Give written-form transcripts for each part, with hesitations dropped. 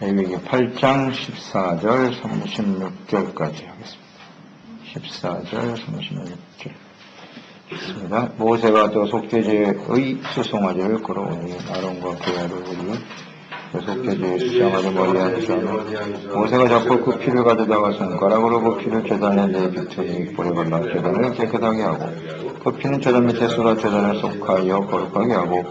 레위기 8장 14절 36절까지 하겠습니다. 14절 36절 있습니다. 모세가 또 속죄제의 수송아지를 끌어오니 아론과 그의 아들들이 그 속죄제의 수송아지 머리에 앉으며 모세가 잡고 그 피를 가져다가 손가락으로 그 피를 제단에 내 깃털이 뿔에 발라 제단을 깨끗하게 하고 그 피는 제단 밑에 쏟아 제단을 속하여 거룩하게 하고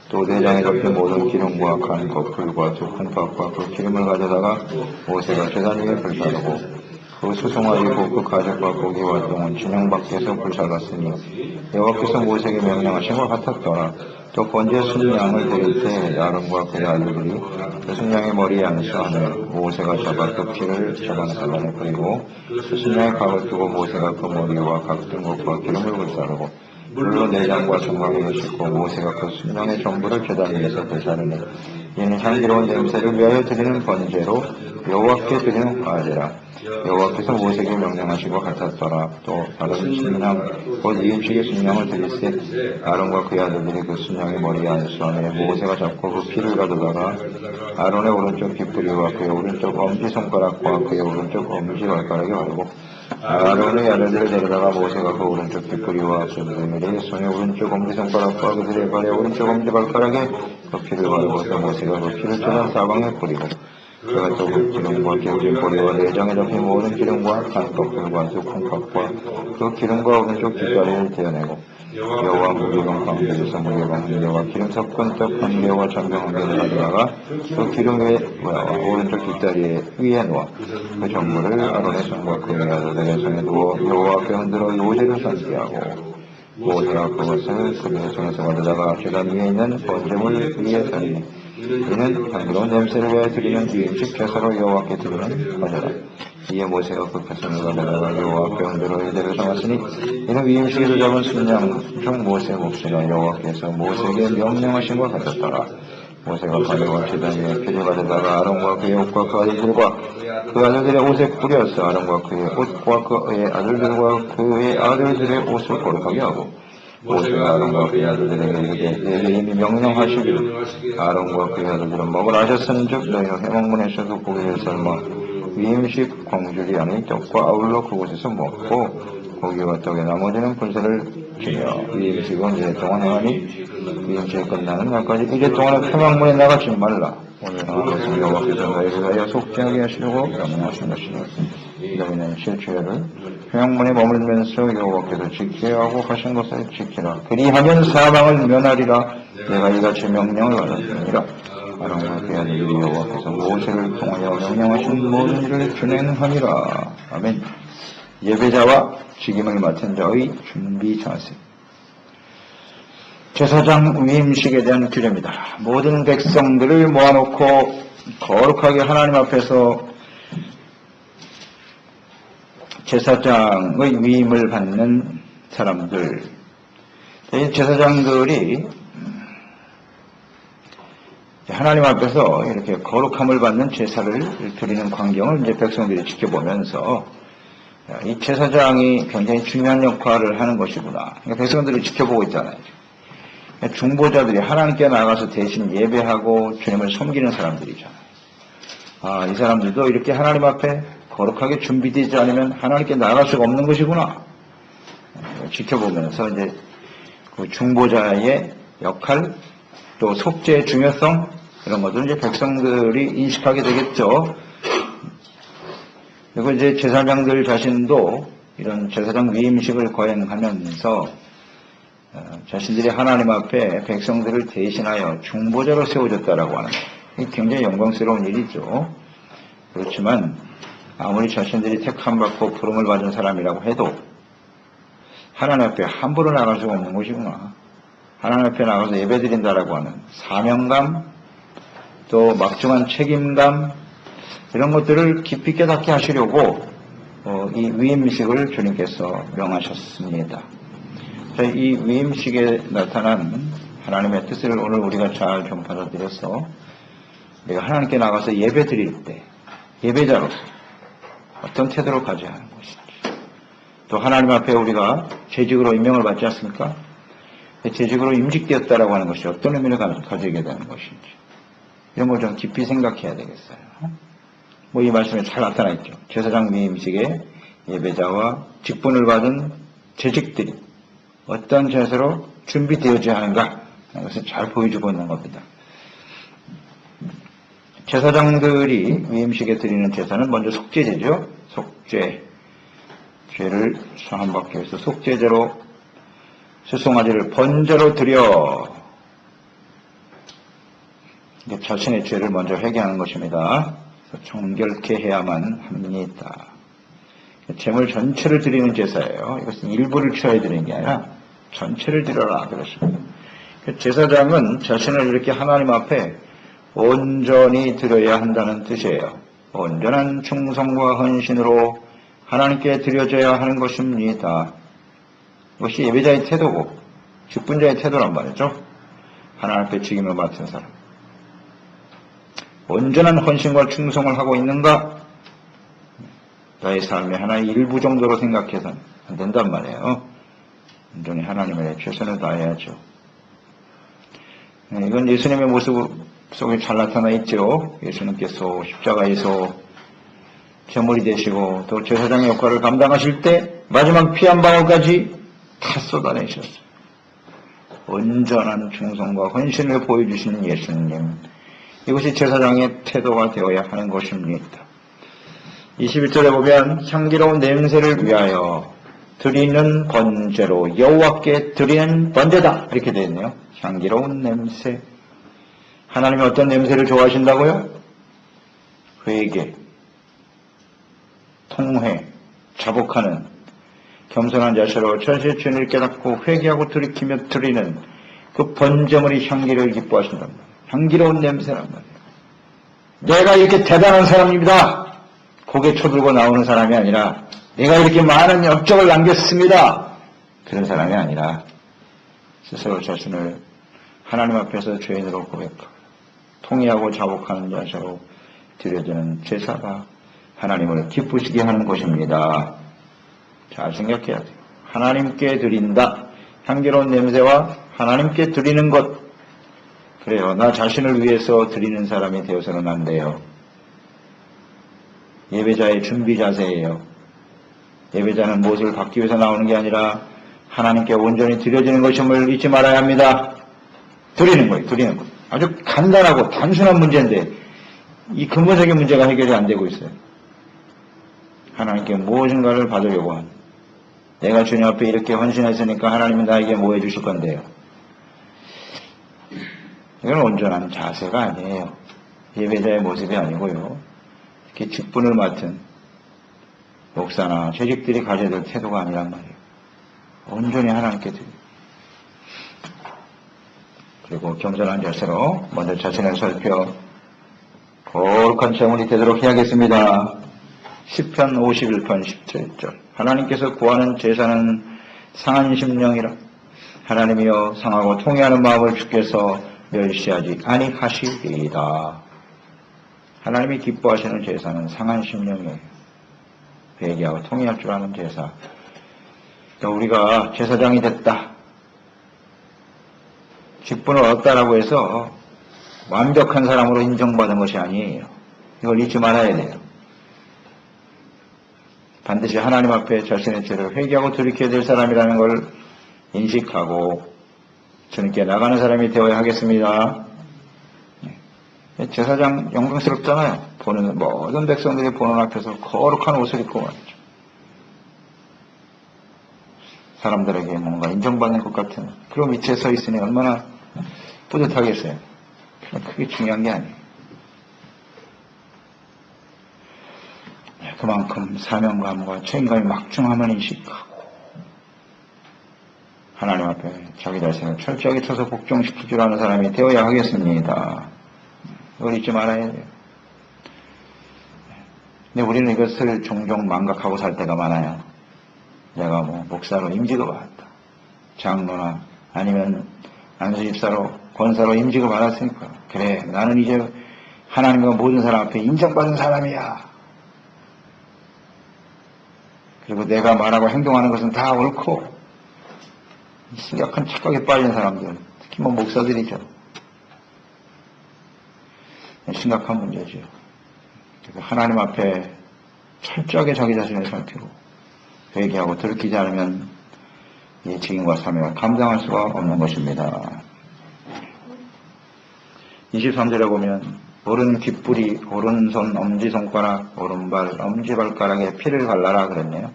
또 내장에 덮인 모든 기름과 간 거풀과 두 큰 팥과 그 기름을 가져다가 모세가 제단 위에 불사르고 그 수송아지고 그 가죽과 고기와 똥은 진영 밖에서 불살랐으니 여호와께서 모세에게 명령하신 것 같았더라. 또 번제 순양을 드릴 때 아론과 그의 아들들이 그 순양의 머리에 앉으서 하면 모세가 잡아 그 피를 저방사단에 뿌리고 그 순양의 각을 두고 모세가 그 머리와 각 든 것과 기름을 불사르고 물로 내장과 정강이를 싣고 모세가 그 순양의 전부를 제단 위에서 불사르니 이는 향기로운 냄새를 위하여 드리는 번제로 여호와께 드리는 화제라. 여호와께서 모세에게 명령하신 것 같았더라. 또 다른 순양 곧 이음식의 순양을 드릴세 아론과 그의 아들들이 그 순양의 머리에 안수하며 모세가 잡고 그 피를 가져다가 아론의 오른쪽 깃뿌리와 그의 오른쪽 엄지손가락과 그의 오른쪽 엄지발가락에 바르고 아론의 아들들을 데려다가 모세가 그 오른쪽 깃뿌리와 그들의 손의 오른쪽 엄지손가락과 그들의 발의 오른쪽 엄지발가락에 그 피를 바르고 또 모세가 그 피를 제단 사방에 뿌리고 그가 또 그 기름과 기울인 꼬리와 내장에 잡힌 모든 기름과 간 껍질과 두 큰 팥과 그 기름과 오른쪽 뒷다리를 떼어내고 여호와 무교병 가운데에서 무교병 한 개와 기름 섞은 떡 한 개와 전병 한 개를 가져다가 그 기름 오른쪽 뒷다리 위에 놓아 그 전물을 아론의 손과 그의 아들들의 손에 두어 여호와 앞에 흔들어 요제를 상기하고 모세가 그것을 그들의 손에서 가져다가 제단 위에 있는 번제물 위에 던지니 이는 향기로운 냄새를 위하여 드리는 유임식 제사로 여호와께 드리는 거니라. 이에 모세가 그 가슴을 가져다가 여호와 앞에 흔들어 요제를 삼았으니 이는 유임식에서 잡은 순양 중 모세의 몫이라. 여호와께서 모세에게 명령하신 것 같았더라. 모세가 가져와 제단 위에 피를 가져다가 아론과 그의 옷과 그 아들들과 그 아들들의 옷에 뿌려서 아론과 그의 옷과 그의 아들들과 그의 아들들의 옷을 거룩하게 하고 모세가 아론과 그의 아들들에게 이르되 내게 이미 명령하시기를 아론과 그의 아들들은 먹으라 하셨은즉 너희는 회막문에서도 고기를 삶아 위임식 광주리 안의 떡과 아울러 그곳에서 먹고 고기와 떡의 나머지는 분쇄를 지며 위임식은 이래 동안 행하니 위임식이 끝나는 날까지 이래 동안에 회막문에 나가지 말라. 오늘 하나님께서 여호와께서 너희를 위하여 속죄하게 하시려고 명령하신 것이니 너희는 실죄를 회막문에 머물면서 여호와께서 지켜야 하고 하신 것을 지키라. 그리하면 사망을 면하리라. 내가 이같이 명령을 받았느니라. 아론과 그의 아들들이 여호와께서 모세를 통하여 명령하신 모든 일을 준행하니라. 아멘. 예배자와 직임을 맡은 자의 준비 자세. 제사장 위임식에 대한 규례입니다. 모든 백성들을 모아놓고 거룩하게 하나님 앞에서 제사장의 위임을 받는 사람들. 이 제사장들이 하나님 앞에서 이렇게 거룩함을 받는 제사를 드리는 광경을 이제 백성들이 지켜보면서 이 제사장이 굉장히 중요한 역할을 하는 것이구나. 그러니까 백성들이 지켜보고 있잖아요. 중보자들이 하나님께 나가서 대신 예배하고 주님을 섬기는 사람들이잖아요. 아, 이 사람들도 이렇게 하나님 앞에 거룩하게 준비되지 않으면 하나님께 나갈 수가 없는 것이구나. 지켜보면서 이제 그 중보자의 역할, 또 속죄의 중요성, 이런 것들을 이제 백성들이 인식하게 되겠죠. 그리고 이제 제사장들 자신도 이런 제사장 위임식을 거행하면서 자신들이 하나님 앞에 백성들을 대신하여 중보자로 세워졌다라고 하는 게 굉장히 영광스러운 일이죠. 그렇지만 아무리 자신들이 택함받고 부름을 받은 사람이라고 해도 하나님 앞에 함부로 나갈 수가 없는 것이구나. 하나님 앞에 나가서 예배드린다라고 하는 사명감, 또 막중한 책임감, 이런 것들을 깊이 깨닫게 하시려고 이 위임식을 주님께서 명하셨습니다. 이 위임식에 나타난 하나님의 뜻을 오늘 우리가 잘 좀 받아들여서 내가 하나님께 나가서 예배 드릴 때 예배자로서 어떤 태도를 가져야 하는 것인지, 또 하나님 앞에 우리가 재직으로 임명을 받지 않습니까? 재직으로 임직되었다라고 하는 것이 어떤 의미를 가지게 되는 것인지, 이런 걸 좀 깊이 생각해야 되겠어요. 뭐 이 말씀에 잘 나타나 있죠. 제사장 위임식에 예배자와 직분을 받은 재직들이 어떤 제사로 준비되어져야 하는가 하는 것을 잘 보여주고 있는 겁니다. 제사장들이 위임식에 드리는 제사는 먼저 속죄제죠. 속죄. 죄를 사함받기 위해서 속죄제로 수송아지를 번제로 드려 자신의 죄를 먼저 회개하는 것입니다. 정결케 해야만 합니다. 제물 전체를 드리는 제사예요. 이것은 일부를 취하여 드리는 게 아니라 전체를 드려라 그렇습니다. 제사장은 자신을 이렇게 하나님 앞에 온전히 드려야 한다는 뜻이에요. 온전한 충성과 헌신으로 하나님께 드려져야 하는 것입니다. 이것이 예배자의 태도고 직분자의 태도란 말이죠. 하나님 앞에 직임을 맡은 사람. 온전한 헌신과 충성을 하고 있는가? 나의 삶의 하나의 일부 정도로 생각해서는 안 된단 말이에요. 온전히 하나님의 최선을 다해야죠. 이건 예수님의 모습 속에 잘 나타나 있죠. 예수님께서 십자가에서 제물이 되시고 또 제사장의 역할을 감당하실 때 마지막 피 한 방울까지 다 쏟아내셨어요. 온전한 충성과 헌신을 보여주시는 예수님. 이것이 제사장의 태도가 되어야 하는 것입니다. 21절에 보면 향기로운 냄새를 위하여 드리는 번제로 여호와께 드리는 번제다 이렇게 되어 있네요. 향기로운 냄새. 하나님이 어떤 냄새를 좋아하신다고요? 회개, 통회, 자복하는 겸손한 자세로 전세 주인을 깨닫고 회개하고 돌이키며 드리는 그 번제물이 향기를 기뻐하신단 말이에요. 향기로운 냄새란 말이에요. 내가 이렇게 대단한 사람입니다. 고개 쳐들고 나오는 사람이 아니라 내가 이렇게 많은 업적을 남겼습니다. 그런 사람이 아니라 스스로 자신을 하나님 앞에서 죄인으로 고백하고 통회하고 자복하는 자세로 드려지는 제사가 하나님을 기쁘시게 하는 것입니다. 잘 생각해야 돼요. 하나님께 드린다. 향기로운 냄새와 하나님께 드리는 것. 그래요. 나 자신을 위해서 드리는 사람이 되어서는 안 돼요. 예배자의 준비 자세예요. 예배자는 무엇을 받기 위해서 나오는 게 아니라 하나님께 온전히 드려지는 것임을 잊지 말아야 합니다. 드리는 거예요. 드리는 거. 아주 간단하고 단순한 문제인데 이 근본적인 문제가 해결이 안 되고 있어요. 하나님께 무엇인가를 받으려고 하는. 내가 주님 앞에 이렇게 헌신했으니까 하나님은 나에게 뭐 해주실 건데요. 이건 온전한 자세가 아니에요. 예배자의 모습이 아니고요. 이렇게 직분을 맡은 목사나 재직들이 가져야 될 태도가 아니란 말이에요. 온전히 하나님께 드리고 그리고 겸손한 자세로 먼저 자신을 살펴 거룩한 제물이 되도록 해야겠습니다. 시편 51편 17절 하나님께서 구하는 제사는 상한 심령이라 하나님이여 상하고 통회하는 마음을 주께서 멸시하지 아니하시리이다. 하나님이 기뻐하시는 제사는 상한 심령이에요. 회개하고 통회할 줄 아는 제사. 우리가 제사장이 됐다. 직분을 얻었다라고 해서 완벽한 사람으로 인정받은 것이 아니에요. 이걸 잊지 말아야 돼요. 반드시 하나님 앞에 자신의 죄를 회개하고 돌이켜야 될 사람이라는 걸 인식하고 주님께 나가는 사람이 되어야 하겠습니다. 제사장 영광스럽잖아요. 보는 모든 백성들이 보는 앞에서 거룩한 옷을 입고 말이죠. 사람들에게 뭔가 인정받는 것 같은 그런 위치에 서 있으니 얼마나 뿌듯하겠어요. 그게 중요한 게 아니에요. 그만큼 사명감과 책임감이 막중함을 인식하고 하나님 앞에 자기 자신을 철저하게 쳐서 복종시킬 줄 아는 사람이 되어야 하겠습니다. 이걸 잊지 말아야 돼요. 근데 우리는 이것을 종종 망각하고 살 때가 많아요. 내가 뭐 목사로 임직을 받았다. 장로나 아니면 안수집사로 권사로 임직을 받았으니까 그래 나는 이제 하나님과 모든 사람 앞에 인정받은 사람이야. 그리고 내가 말하고 행동하는 것은 다 옳고 심각한 착각에 빠진 사람들 특히 뭐 목사들이죠. 심각한 문제죠. 그래서 하나님 앞에 철저하게 자기 자신을 살피고 회개하고 돌이키지 않으면 이 책임과 사명을 감당할 수가 없는 것입니다. 23절에 보면 오른 귓불이 오른손 엄지손가락 오른발 엄지발가락에 피를 발라라 그랬네요.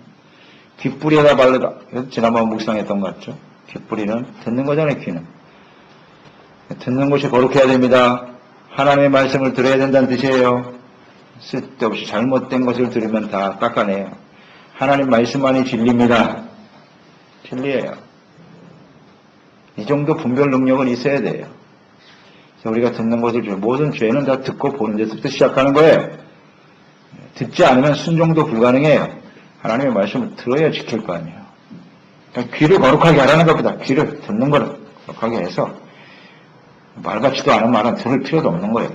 귓불에다 바르라. 지난번 묵상했던 것 같죠. 귓불이는 듣는 거잖아요. 귀는. 듣는 것이 거룩해야 됩니다. 하나님의 말씀을 들어야 된다는 뜻이에요. 쓸데없이 잘못된 것을 들으면 다 깎아내요. 하나님 말씀만이 진리입니다. 진리예요. 이 정도 분별 능력은 있어야 돼요. 그래서 우리가 듣는 것을 모든 죄는 다 듣고 보는 데서부터 시작하는 거예요. 듣지 않으면 순종도 불가능해요. 하나님의 말씀을 들어야 지킬 거 아니에요. 그러니까 귀를 거룩하게 하라는 것보다 귀를 듣는 거를 거룩하게 해서 말 같지도 않은 말은 들을 필요도 없는 거예요.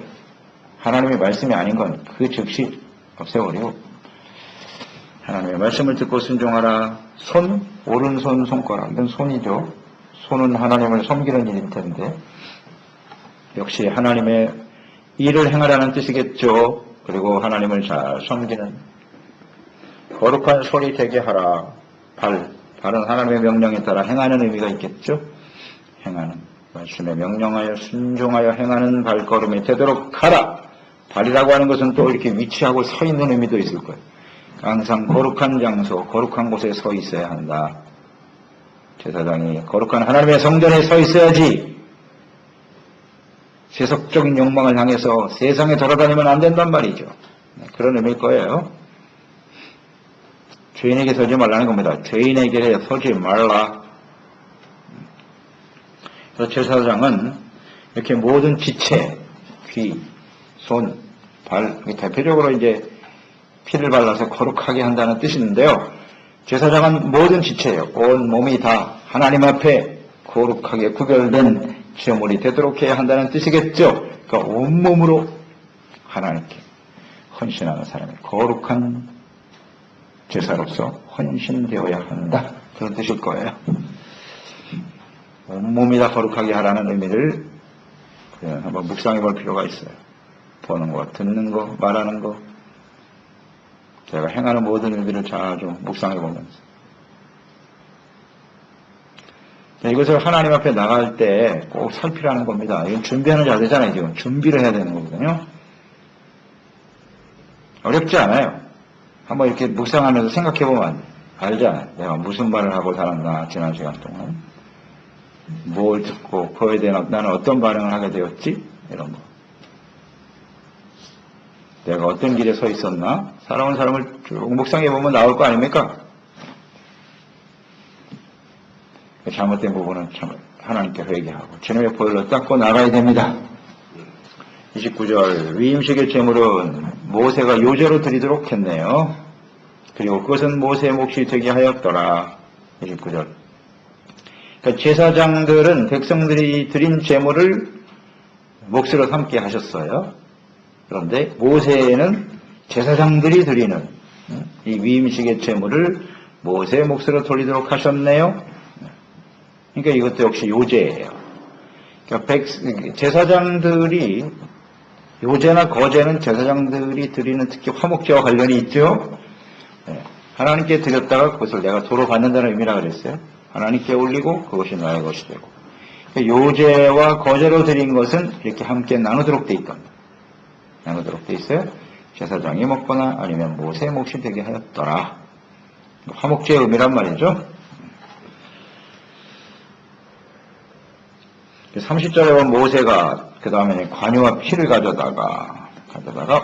하나님의 말씀이 아닌 건 그 즉시 없애버리고 하나님의 말씀을 듣고 순종하라. 손, 오른손, 손가락. 이건 손이죠. 손은 하나님을 섬기는 일일 텐데 역시 하나님의 일을 행하라는 뜻이겠죠. 그리고 하나님을 잘 섬기는 거룩한 손이 되게 하라. 발은 하나님의 명령에 따라 행하는 의미가 있겠죠. 행하는 말씀에 명령하여 순종하여 행하는 발걸음이 되도록 하라. 발이라고 하는 것은 또 이렇게 위치하고 서 있는 의미도 있을 거예요. 항상 거룩한 장소, 거룩한 곳에 서 있어야 한다. 제사장이 거룩한 하나님의 성전에 서 있어야지 세속적인 욕망을 향해서 세상에 돌아다니면 안 된단 말이죠. 그런 의미일 거예요. 죄인에게 서지 말라는 겁니다. 죄인에게 서지 말라. 그래서 제사장은 이렇게 모든 지체, 귀, 손, 발, 대표적으로 이제 피를 발라서 거룩하게 한다는 뜻이 있는데요. 제사장은 모든 지체예요. 온 몸이 다 하나님 앞에 거룩하게 구별된 제물이 되도록 해야 한다는 뜻이겠죠. 그러니까 온몸으로 하나님께 헌신하는 사람이 거룩한 제사로서 헌신되어야 한다. 그런 뜻일 거예요. 온몸이 다 거룩하게 하라는 의미를 한번 묵상해 볼 필요가 있어요. 보는 거, 듣는 거, 말하는 거, 제가 행하는 모든 의미를 잘 좀 묵상해 보면서 이것을 하나님 앞에 나갈 때 꼭 살피라는 겁니다. 이건 준비하는 자세잖아요. 지금 준비를 해야 되는 거거든요. 어렵지 않아요. 한번 이렇게 묵상하면서 생각해 보면 알잖아요. 내가 무슨 말을 하고 살았나 지난 시간 동안 뭘 듣고 그거에 대한 나는 어떤 반응을 하게 되었지? 이런 거. 내가 어떤 길에 서 있었나? 살아온 사람을 쭉 묵상해 보면 나올 거 아닙니까? 잘못된 부분은 참 하나님께 회개하고 주님의 보혈로 닦고 나가야 됩니다. 29절 위임식의 제물은 모세가 요제로 드리도록 했네요. 그리고 그것은 모세의 몫이 되게 하였더라. 29절 그러니까 제사장들은 백성들이 드린 제물을 몫으로 삼게 하셨어요. 그런데 모세는 제사장들이 드리는 이 위임식의 제물을 모세의 몫으로 돌리도록 하셨네요. 그러니까 이것도 역시 요제예요. 그러니까 제사장들이 요제나 거제는 제사장들이 드리는 특히 화목제와 관련이 있죠. 하나님께 드렸다가 그것을 내가 도로 받는다는 의미라 그랬어요. 하나님께 올리고 그것이 나의 것이 되고 요제와 거제로 드린 것은 이렇게 함께 나누도록 돼 있답니다. 나누도록 돼 있어요. 제사장이 먹거나 아니면 모세의 몫이 되게 하였더라. 화목제의 의미란 말이죠. 30절에 보면 모세가 그 다음에 관유와 피를 가져다가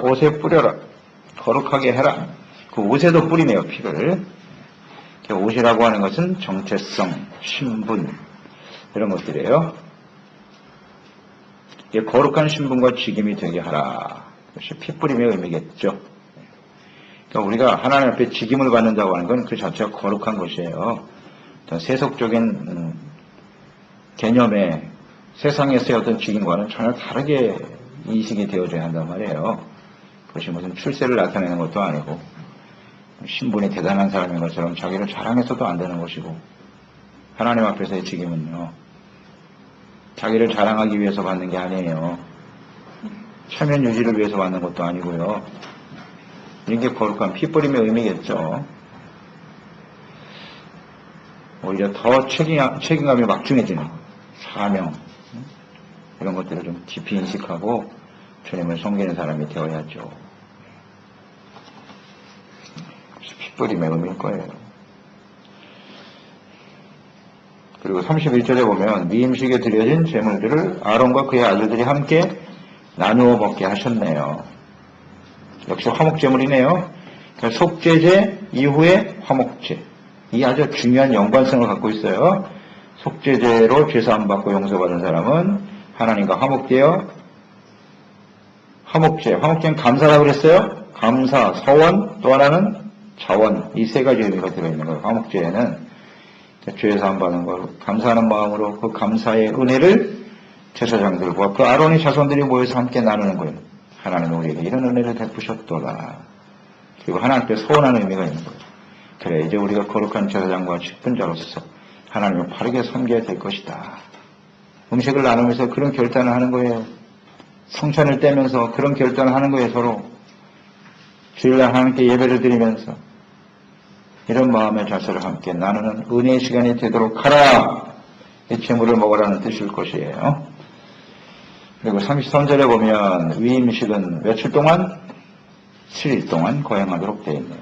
옷에 뿌려라. 거룩하게 해라. 그 옷에도 뿌리네요. 피를. 옷이라고 하는 것은 정체성, 신분 이런 것들이에요. 이게 거룩한 신분과 직임이 되게 하라. 그것이 피 뿌림의 의미겠죠. 그러니까 우리가 하나님 앞에 직임을 받는다고 하는 건 그 자체가 거룩한 것이에요. 세속적인 개념의 세상에서의 어떤 직임과는 전혀 다르게 인식이 되어져야 한단 말이에요. 그것이 무슨 출세를 나타내는 것도 아니고 신분이 대단한 사람인 것처럼 자기를 자랑해서도 안 되는 것이고 하나님 앞에서의 직임은요. 자기를 자랑하기 위해서 받는 게 아니에요. 체면 유지를 위해서 받는 것도 아니고요. 이런 게 거룩한 피뿌림의 의미겠죠. 오히려 더 책임감이 막중해지는 거예요. 사명, 이런 것들을 좀 깊이 인식하고 주님을 섬기는 사람이 되어야죠. 피뿌림의 의미일 거예요. 그리고 31절에 보면 미임식에 드려진 제물들을 아론과 그의 아들들이 함께 나누어 먹게 하셨네요. 역시 화목제물이네요. 그러니까 속죄제 이후에 화목제. 이 아주 중요한 연관성을 갖고 있어요. 속죄제로 죄사함 받고 용서받은 사람은 하나님과 화목되어 화목제는 감사라고 그랬어요. 감사, 서원, 또 하나는 자원. 이 세 가지 의미가 들어있는 거예요. 화목제에는 죄사함 받는 거 감사하는 마음으로 그 감사의 은혜를 제사장들과 그 아론의 자손들이 모여서 함께 나누는 거예요. 하나님은 우리에게 이런 은혜를 베푸셨도다. 그리고 하나님께 서원하는 의미가 있는 거예요. 그래, 이제 우리가 거룩한 제사장과 직분자로서 하나님을 바르게 섬겨야 될 것이다. 음식을 나누면서 그런 결단을 하는 거예요. 성찬을 떼면서 그런 결단을 하는 거예요. 서로 주일날 하나님께 예배를 드리면서 이런 마음의 자세를 함께 나누는 은혜의 시간이 되도록 하라. 이 제물을 먹으라는 뜻일 것이에요. 그리고 33절에 보면 위임식은 며칠 동안? 7일 동안 거행하도록 되어 있네요.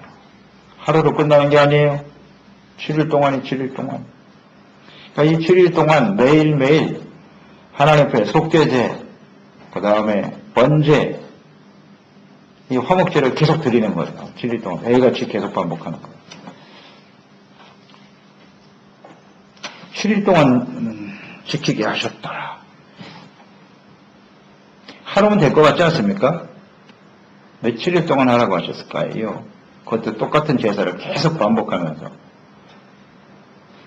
하루로 끝나는 게 아니에요. 7일 동안이 7일 동안. 그러니까 이 7일 동안 매일매일 하나님 앞에 속죄제, 그 다음에 번제, 이 화목제를 계속 드리는 거예요. 7일 동안 매일같이 계속 반복하는 거예요. 7일 동안 지키게 하셨더라. 하루면 될 것 같지 않습니까? 왜 7일 동안 하라고 하셨을까요? 그것도 똑같은 제사를 계속 반복하면서.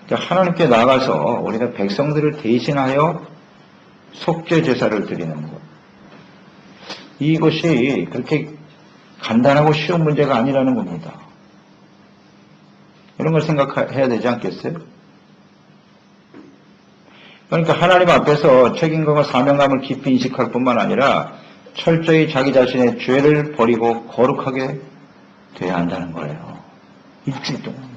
그러니까 하나님께 나가서 우리가 백성들을 대신하여 속죄 제사를 드리는 것. 이것이 그렇게 간단하고 쉬운 문제가 아니라는 겁니다. 이런 걸 생각해야 되지 않겠어요? 그러니까 하나님 앞에서 책임감과 사명감을 깊이 인식할 뿐만 아니라 철저히 자기 자신의 죄를 버리고 거룩하게 돼야 한다는 거예요. 일주일 동안.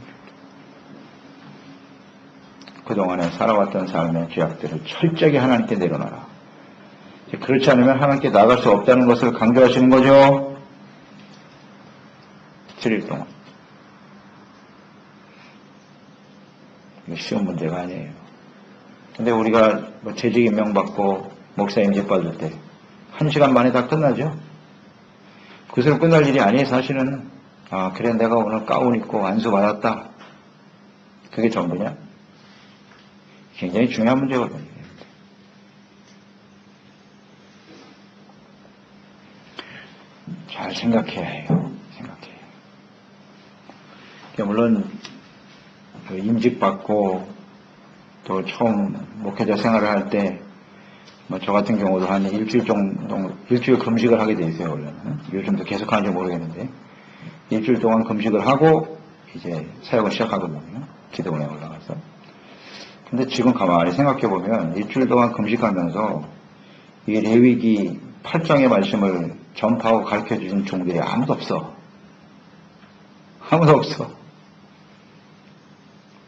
그동안에 살아왔던 삶의 죄악들을 철저하게 하나님께 내려놔라. 그렇지 않으면 하나님께 나갈 수 없다는 것을 강조하시는 거죠. 7일 동안. 이게 쉬운 문제가 아니에요. 근데 우리가 재직 임명받고 목사 임직 받을 때 1시간 만에 다 끝나죠. 그것으로 끝날 일이 아니에요. 사실은. 아, 그래 내가 오늘 가운 입고 안수 받았다. 그게 전부냐? 굉장히 중요한 문제거든요. 잘 생각해야 해요. 생각해요. 물론 임직 받고 또 처음 목회자 생활을 할 때 저 같은 경우도 한 일주일 정도, 일주일 금식을 하게 돼 있어요, 원래는. 요즘도 계속 하는지 모르겠는데. 일주일 동안 금식을 하고, 이제 사역을 시작하거든요. 기도원에 올라가서. 근데 지금 가만히 생각해보면, 일주일 동안 금식하면서, 이 레위기 8장의 말씀을 전파하고 가르쳐 주신 종들이 아무도 없어. 아무도 없어.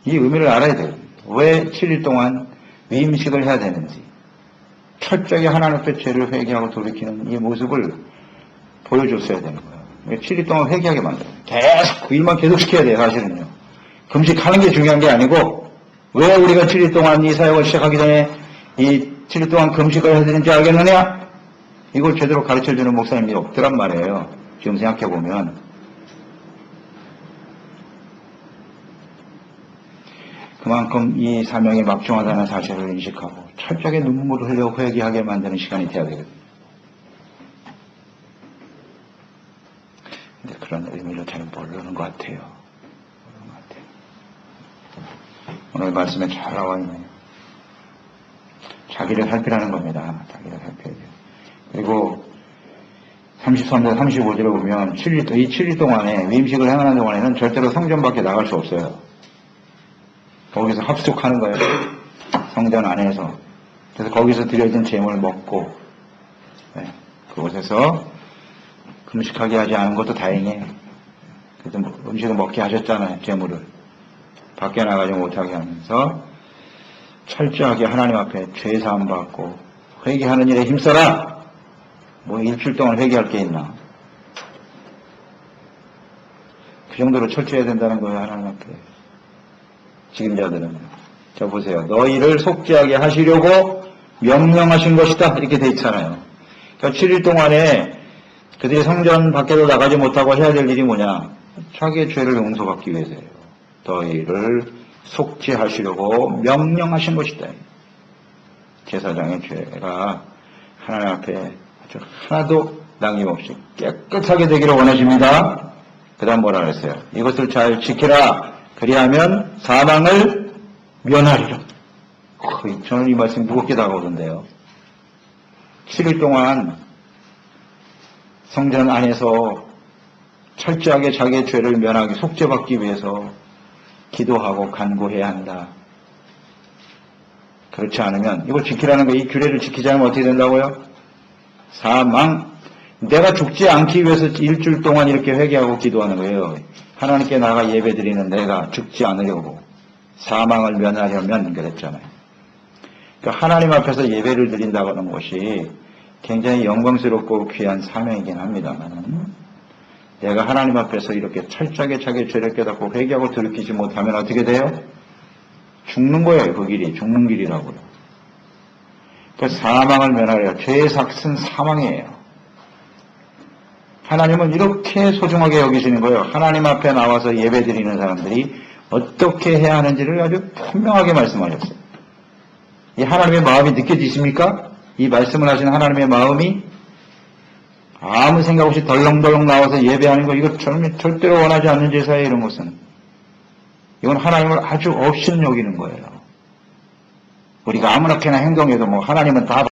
이 의미를 알아야 돼요. 왜 7일 동안 위임식을 해야 되는지. 철저하게 하나님 앞에 죄를 회개하고 돌이키는 이 모습을 보여줬어야 되는 거예요. 7일 동안 회개하게 만들어요. 계속 그 일만 계속 시켜야 돼요. 사실은요. 금식하는 게 중요한 게 아니고 왜 우리가 7일 동안 이 사역을 시작하기 전에 이 7일 동안 금식을 해야 되는지 알겠느냐? 이걸 제대로 가르쳐주는 목사님이 없더란 말이에요. 지금 생각해보면. 그만큼 이 사명이 막중하다는 사실을 인식하고 철저하게 눈물을 흘려 회개하게 만드는 시간이 돼야 되거든요. 근데 그런 의미를 잘 모르는 것 같아요. 오늘 말씀에 잘 나와 있네요. 자기를 살피라는 겁니다. 자기를 살펴야 돼요. 그리고 33절, 35절에 보면 이 7일 동안에 위임식을 행하는 동안에는 절대로 성전 밖에 나갈 수 없어요. 거기서 합숙하는 거예요. 성전 안에서. 그래서 거기서 드려진 제물을 먹고, 네. 그곳에서 금식하게 하지 않은 것도 다행이에요. 그래도 음식을 먹게 하셨잖아요. 재물을. 밖에 나가지 못하게 하면서 철저하게 하나님 앞에 죄사함 받고 회개하는 일에 힘써라. 뭐 일주일 동안 회개할 게 있나. 그 정도로 철저해야 된다는 거예요. 하나님 앞에. 직임자들은. 자 보세요. 너희를 속죄하게 하시려고 명령하신 것이다. 이렇게 돼 있잖아요. 그러니까 7일 동안에 그들이 성전 밖에도 나가지 못하고 해야 될 일이 뭐냐. 자기의 죄를 용서받기 위해서예요. 너희를 속죄하시려고 명령하신 것이다. 제사장의 죄가 하나님 앞에 아주 하나도 남김없이 깨끗하게 되기를 원하십니다. 그 다음 뭐라 그랬어요? 이것을 잘 지키라. 그리하면 사망을 면하리라. 저는 이 말씀이 무겁게 다가오던데요. 7일 동안 성전 안에서 철저하게 자기의 죄를 면하기 속죄받기 위해서 기도하고 간구해야 한다. 그렇지 않으면 이걸 지키라는 거, 이 규례를 지키지 않으면 어떻게 된다고요? 사망. 내가 죽지 않기 위해서 일주일 동안 이렇게 회개하고 기도하는 거예요. 하나님께 나가 예배드리는 내가 죽지 않으려고 사망을 면하려면 그랬잖아요. 그러니까 하나님 앞에서 예배를 드린다고 하는 것이 굉장히 영광스럽고 귀한 사명이긴 합니다만 내가 하나님 앞에서 이렇게 철저하게 자기의 죄를 깨닫고 회개하고 돌이키지 못하면 어떻게 돼요? 죽는 거예요. 그 길이. 죽는 길이라고요. 그러니까 사망을 면하려. 죄의 삭은 사망이에요. 하나님은 이렇게 소중하게 여기시는 거예요. 하나님 앞에 나와서 예배드리는 사람들이 어떻게 해야 하는지를 아주 분명하게 말씀하셨어요. 이 하나님의 마음이 느껴지십니까? 이 말씀을 하시는 하나님의 마음이 아무 생각 없이 덜렁덜렁 나와서 예배하는 거 이거 절대로 원하지 않는 제사예요. 이런 것은. 이건 하나님을 아주 없인 여기는 거예요. 우리가 아무렇게나 행동해도 뭐 하나님은 다